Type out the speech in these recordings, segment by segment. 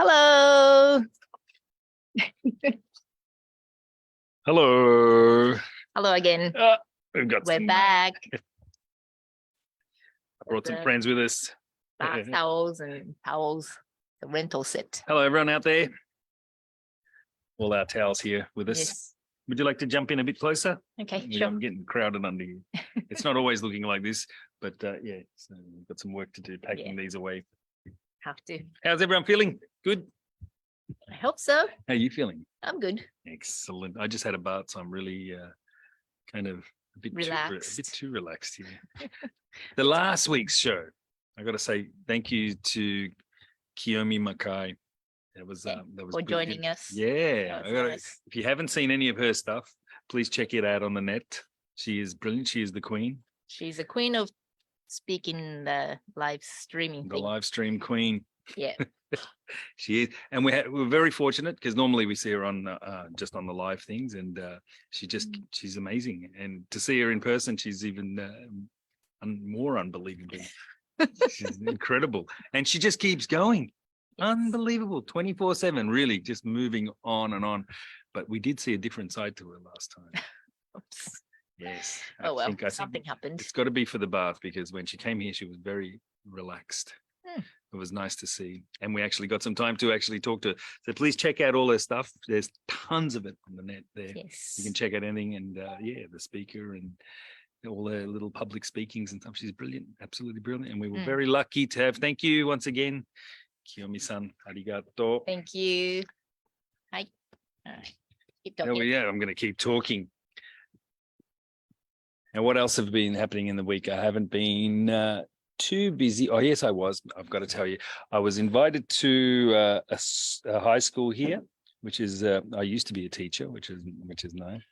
Hello. Hello. Hello again. We're back. I brought some friends with us. Bath towels and towels, the rental set. Hello, everyone out there. All our towels here with us. Yes. Would you like to jump in a bit closer? Okay, Yeah, sure. I'm getting crowded under you. It's not always looking like this, but yeah, so we've got some work to do packing these away. Have to. How's everyone feeling? Good? I hope so. How are you feeling? I'm good. Excellent. I just had a bath, so I'm really kind of a bit Relaxed. too relaxed here. The last week's show, I got to say thank you to Kiyomi Makai. That was for joining us. Yeah, Nice. if you haven't seen any of her stuff, please check it out on the net. She is brilliant. She is the queen. She's the queen of speaking the live streaming The thing. live stream queen. Yeah. She is, and we're very fortunate because normally we see her on just on the live things, and she's amazing. And to see her in person, she's even more unbelievable. She's incredible, and she just keeps going. Yes. Unbelievable, 24/7, really just moving on and on. But we did see a different side to her last time. Oops. Yes. I think something happened. It's got to be for the bath, because when she came here, she was very relaxed. It was nice to see, and we actually got some time to actually talk to her. So please check out all her stuff. There's tons of it on the net there. Yes. You can check out anything, and the speaker and all her little public speakings and stuff. She's brilliant, absolutely brilliant, and we were very lucky to have. Thank you once again, Kiyomi-san. Arigato. Thank you. Hi. All right. Keep talking. Oh yeah, I'm going to keep talking. And what else have been happening in the week? I haven't been too busy. Oh yes, I was. I've got to tell you, I was invited to a high school here, which is I used to be a teacher, which is nice.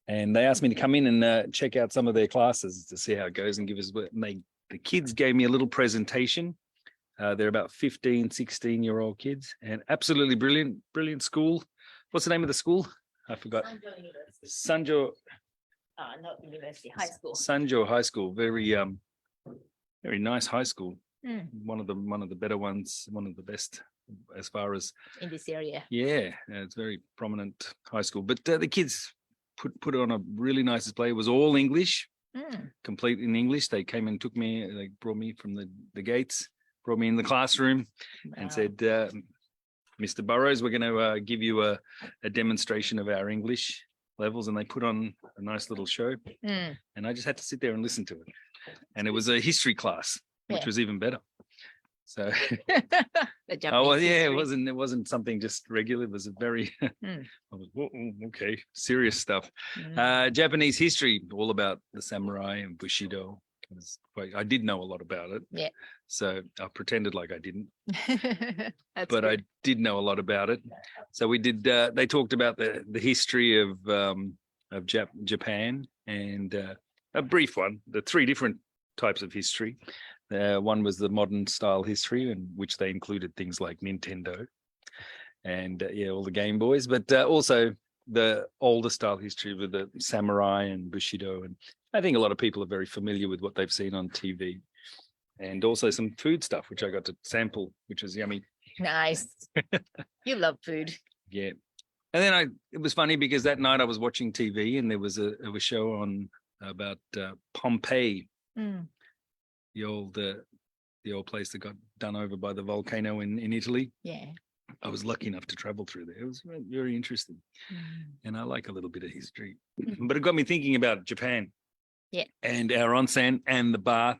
And they asked me to come in and check out some of their classes to see how it goes and give us. And the kids gave me a little presentation. They're about 15, 16-year-old kids, and absolutely brilliant school. What's the name of the school? I forgot. Sanjo. Not university, high school. Sanjo High School, very nice high school. One of the better ones, one of the best as far as in this area. Yeah, it's very prominent high school. But the kids put it on a really nice display. It was all English, complete in English. They came and took me. They brought me from the gates, brought me in the classroom, and said, "Mr. Burrows, we're going to give you a demonstration of our English levels," and they put on a nice little show, and I just had to sit there and listen to it. And it was a history class, which was even better. So it wasn't something just regular. It was a very I was, okay, serious stuff. Japanese history, all about the samurai and Bushido. I did know a lot about it. Yeah. So I pretended like I didn't. But good. I did know a lot about it. So we did. They talked about the history of Japan, and a brief one. The three different types of history. One was the modern style history, in which they included things like Nintendo and all the Game Boys, but also the older style history with the samurai and Bushido. And I think a lot of people are very familiar with what they've seen on TV, and also some food stuff, which I got to sample, which was yummy. Nice. You love food. Yeah. And then it was funny because that night I was watching TV, and there was a show on about Pompeii, the old place that got done over by the volcano in Italy. Yeah. I was lucky enough to travel through there. It was very interesting. And I like a little bit of history. But it got me thinking about Japan. Yeah. And our onsen and the bath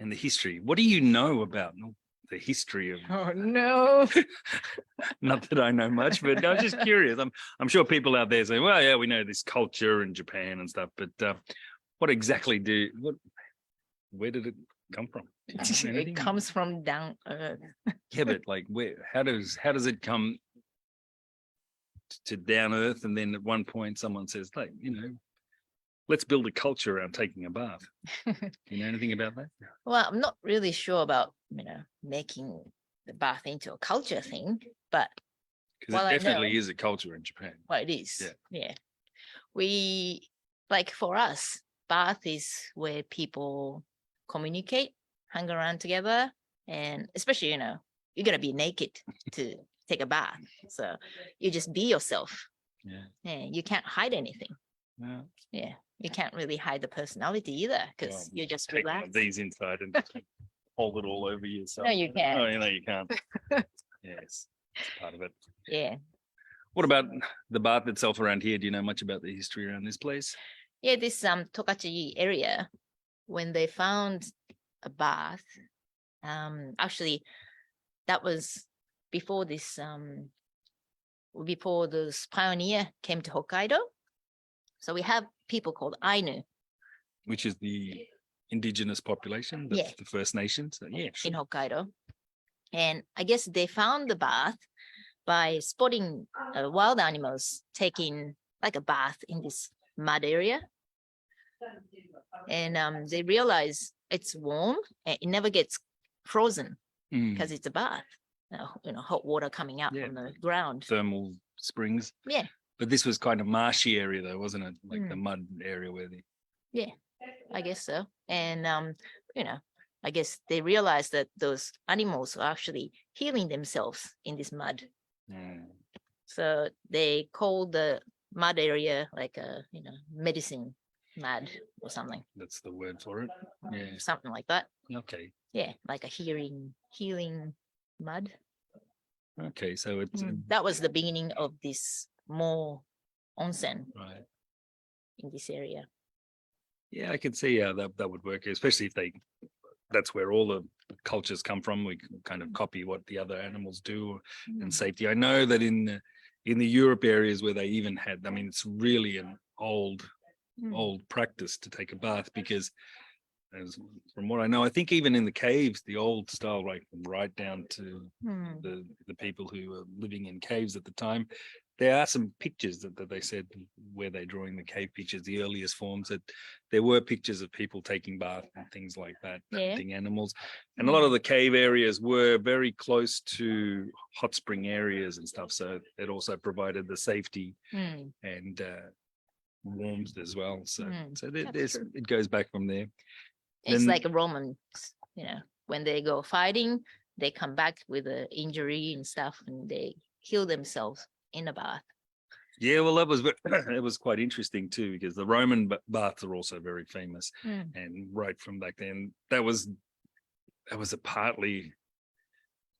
and the history. What do you know about the history of? Oh no. Not that I know much, but I was just curious. I'm sure people out there say, well, yeah, we know this culture in Japan and stuff, but what exactly where did it come from? It comes from down earth. Yeah, but like how does it come to down earth? And then at one point someone says, like, let's build a culture around taking a bath. Do you know anything about that? Well, I'm not really sure about, making the bath into a culture thing, but because it definitely is a culture in Japan. Well, it is. Yeah. We, like, for us, bath is where people communicate, hang around together, and especially, you're gonna be naked to take a bath. So you just be yourself. Yeah. Yeah, you can't hide anything. Yeah. Yeah, you can't really hide the personality either because Well, you're just take one of relaxed. these inside and hold it all over yourself. No, you can't. Oh, you know, you can't. Yes, it's part of it. Yeah, What about the bath itself around here? Do you know much about the history around this place? yeah. This Tokachi area, when they found a bath, actually that was before this before this pioneer came to Hokkaido. So we have people called Ainu Which is the indigenous population, Yeah. the First Nations. So, yeah, in sure. Hokkaido. And I guess they found the bath by spotting wild animals taking like a bath in this mud area. And they realize it's warm and it never gets frozen Mm, because it's a bath. Hot water coming out Yeah. from the ground. thermal springs. Yeah. But this was kind of marshy area though, wasn't it? Like the Mm. mud area where the I guess so. And I guess they realized that those animals are actually healing themselves in this mud. Mm, So they called the mud area like a medicine mud or something. that's the word for it. Yeah. Something like that. Okay. Yeah, like a healing mud. Okay. So it's That was the beginning of this more onsen right. in this area. Yeah, I can see how that would work, especially if that's where all the cultures come from. We can kind of copy what the other animals do and safety. I know that in the Europe areas where they even had, I mean, it's really an old practice to take a bath because from what I know, I think even in the caves, the old style, right down to the people who were living in caves at the time, there are some pictures that they said where they're drawing the cave pictures, the earliest forms, that there were pictures of people taking bath and things like that, hunting animals. And a lot of the cave areas were very close to hot spring areas and stuff. So it also provided the safety and warmth as well. So it goes back from there. It's like a Romans, when they go fighting, they come back with an injury and stuff and they heal themselves in a bath. Yeah, well, it was quite interesting too, because the Roman baths are also very famous. And right from back then, that was partly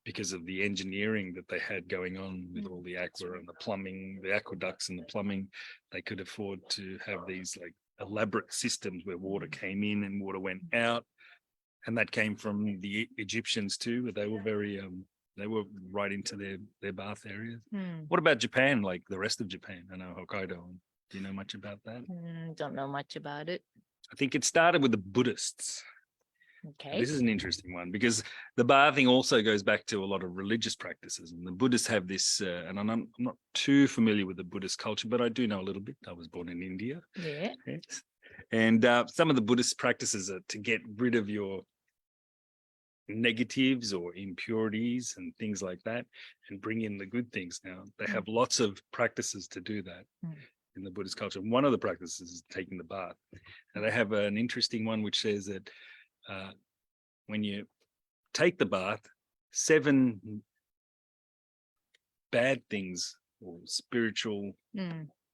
because of the engineering that they had going on with all the aqua and the plumbing, the aqueducts and the plumbing. They could afford to have these like elaborate systems where water came in and water went out, and that came from the Egyptians too. They were very they were right into their bath areas. What about Japan, like the rest of Japan? I know Hokkaido. Do you know much about that? Don't know much about it. I think it started with the Buddhists. Okay. This is an interesting one because the bathing also goes back to a lot of religious practices, and the Buddhists have this. And I'm not too familiar with the Buddhist culture, but I do know a little bit. I was born in India. Yeah. Yes. And some of the Buddhist practices are to get rid of your negatives or impurities and things like that and bring in the good things. Now, they have lots of practices to do that in the Buddhist culture. One of the practices is taking the bath. And they have an interesting one which says that when you take the bath, 7 bad things or spiritual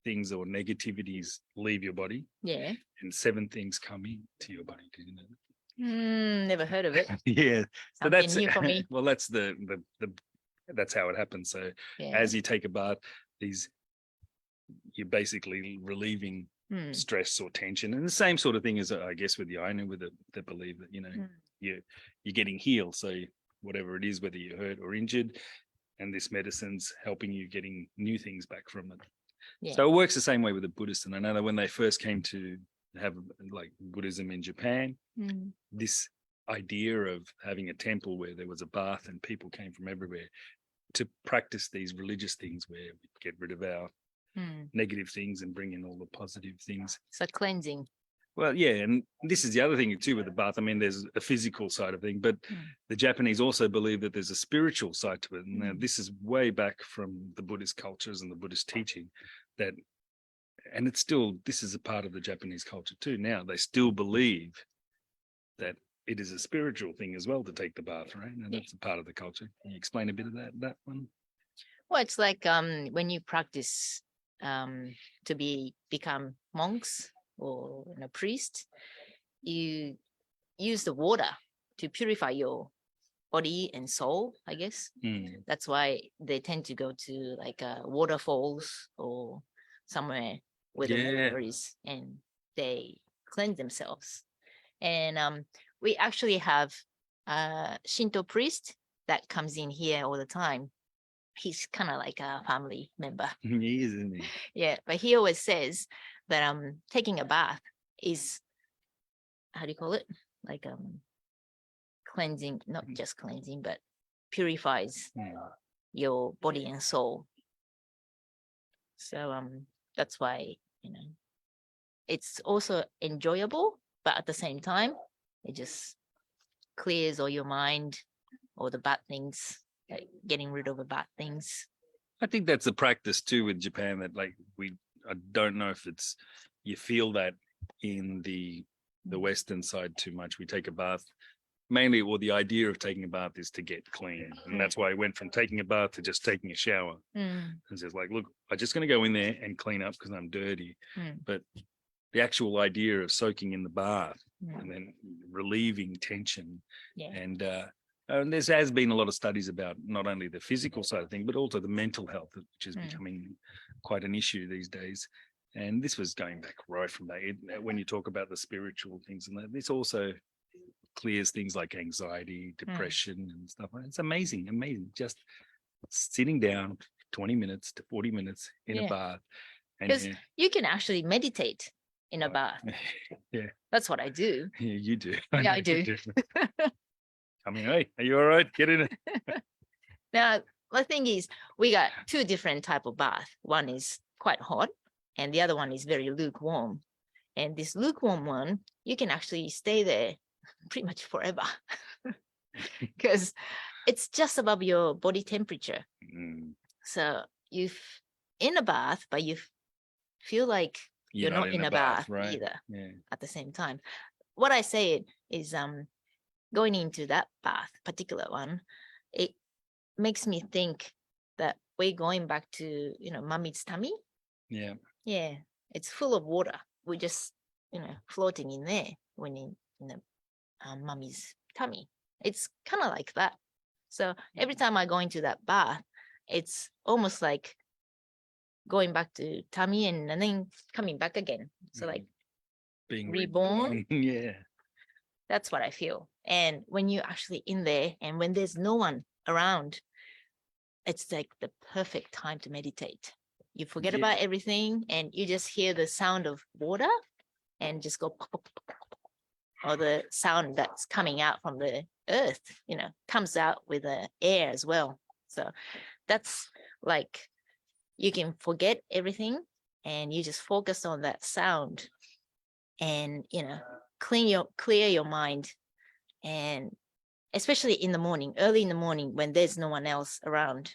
things or negativities leave your body. Yeah. And 7 things come into your body. Did you know that? Never heard of it. Yeah. So Something that's new for me. Well, that's that's how it happens. So as you take a bath, you're basically relieving stress or tension, and the same sort of thing as I guess with the Ainu, with that believe that you're getting healed. So whatever it is, whether you're hurt or injured, and this medicine's helping you getting new things back from it. Yeah. So it works the same way with the Buddhists. And I know that when they first came to have like Buddhism in Japan, this idea of having a temple where there was a bath and people came from everywhere to practice these religious things where we get rid of our negative things and bring in all the positive things. So cleansing. Well, yeah, and this is the other thing too with the bath. I mean, there's a physical side of thing, but the Japanese also believe that there's a spiritual side to it. And now this is way back from the Buddhist cultures and the Buddhist teaching that, and it's still, this is a part of the Japanese culture too. Now they still believe that it is a spiritual thing as well to take the bath, right? And that's a part of the culture. Can you explain a bit of that one? Well, it's like when you practice to become monks or a priest, you use the water to purify your body and soul, I guess. Mm. That's why they tend to go to like waterfalls or somewhere where the water is, and they cleanse themselves. And we actually have a Shinto priest that comes in here all the time. He's kind of like a family member. He is, isn't he? Yeah, but he always says that taking a bath is, how do you call it? Like cleansing, not just cleansing, but purifies your body and soul. So that's why, it's also enjoyable, but at the same time, it just clears all your mind, all the bad things, like getting rid of the bad things. I think that's a practice too with Japan that like I don't know if it's, you feel that in the Western side too much. We take a bath mainly, or the idea of taking a bath is to get clean. And that's why I went from taking a bath to just taking a shower. It's just like, look, I'm just going to go in there and clean up because I'm dirty. But the actual idea of soaking in the bath and then relieving tension. And there has been a lot of studies about not only the physical side of things, but also the mental health, which is becoming quite an issue these days. And this was going back right from that. When you talk about the spiritual things, and that, this also clears things like anxiety, depression, and stuff. It's amazing. Just sitting down 20 minutes to 40 minutes in a bath. Because you can actually meditate in a bath. That's what I do. Yeah, you do. Yeah, I do. I mean, hey, are you all right? Get in it. Now, the thing is, we got two different type of bath. One is quite hot, and the other one is very lukewarm. And this lukewarm one, you can actually stay there pretty much forever because it's just above your body temperature. So you're in a bath, but you feel like you're not in a bath right? either at the same time. What I say is going into that bath, particular one, it makes me think that we're going back to, mommy's tummy. Yeah. It's full of water. We're just, floating in there when in the mommy's tummy. It's kind of like that. So every time I go into that bath, it's almost like going back to tummy and then coming back again. So like being reborn. That's what I feel. And when you're actually in there and when there's no one around, it's like the perfect time to meditate. You forget about everything and you just hear the sound of water and just go pop, pop, pop, pop, or the sound that's coming out from the earth, comes out with the air as well. So that's like, you can forget everything and you just focus on that sound and, clear your mind. And especially in the morning, early in the morning when there's no one else around,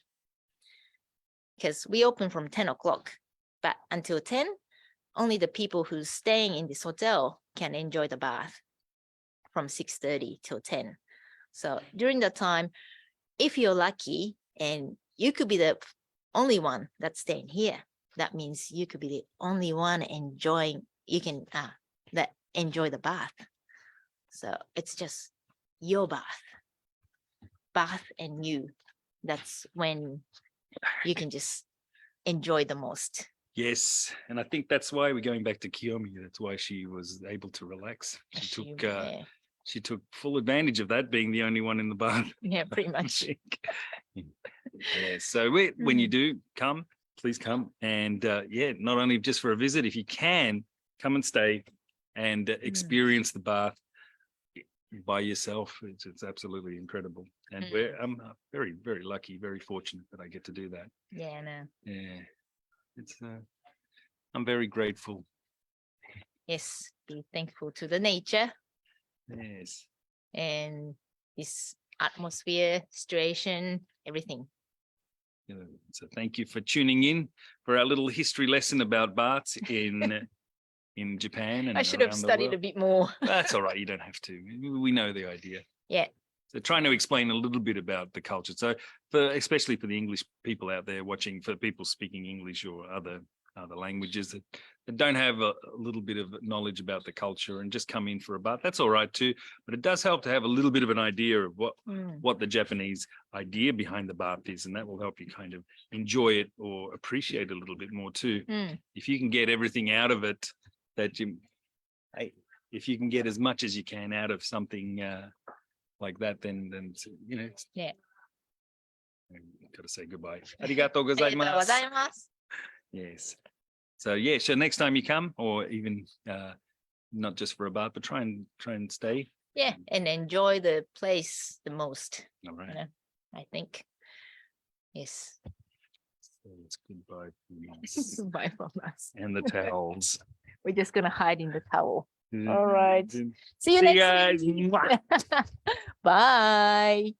because we open from 10 o'clock, but until 10, only the people who's staying in this hotel can enjoy the bath from 6:30 till 10. So during that time, if you're lucky and you could be the only one that's staying here, that means you could be the only one enjoying, enjoy the bath. So it's just your bath and you. That's when you can just enjoy the most. Yes, and I think that's why we're going back to Kiyomi. That's why she was able to relax. She took full advantage of that, being the only one in the bath. Yeah, pretty much. So when you do come, please come. And not only just for a visit, if you can, come and stay and experience the bath by yourself. It's absolutely incredible. And I'm very, very lucky, very fortunate that I get to do that. Yeah, I know. Yeah. It's I'm very grateful. Yes, be thankful to the nature. Yes. And this atmosphere, situation, everything. So thank you for tuning in for our little history lesson about baths in in Japan and I should have around the studied world. a bit more. That's all right. You don't have to. We know the idea. Yeah. So trying to explain a little bit about the culture. So especially for the English people out there watching, for people speaking English or other languages that don't have a little bit of knowledge about the culture and just come in for a bath, that's all right too. But it does help to have a little bit of an idea of what the Japanese idea behind the bath is, and that will help you kind of enjoy it or appreciate it a little bit more too. If you can get everything out of it if you can get as much as you can out of something like that, then you know, Yeah. Got to say goodbye. Arigatou gozaimasu. Arigatou gozaimasu. Yes. So yeah, so next time you come, or even not just for a bath, but try and stay. Yeah, and enjoy the place the most. All right. You know, I think. Yes. So it's goodbye from us. Goodbye from us. And the towels. We're just gonna hide in the towel. All right. See you See next guys. week. Bye.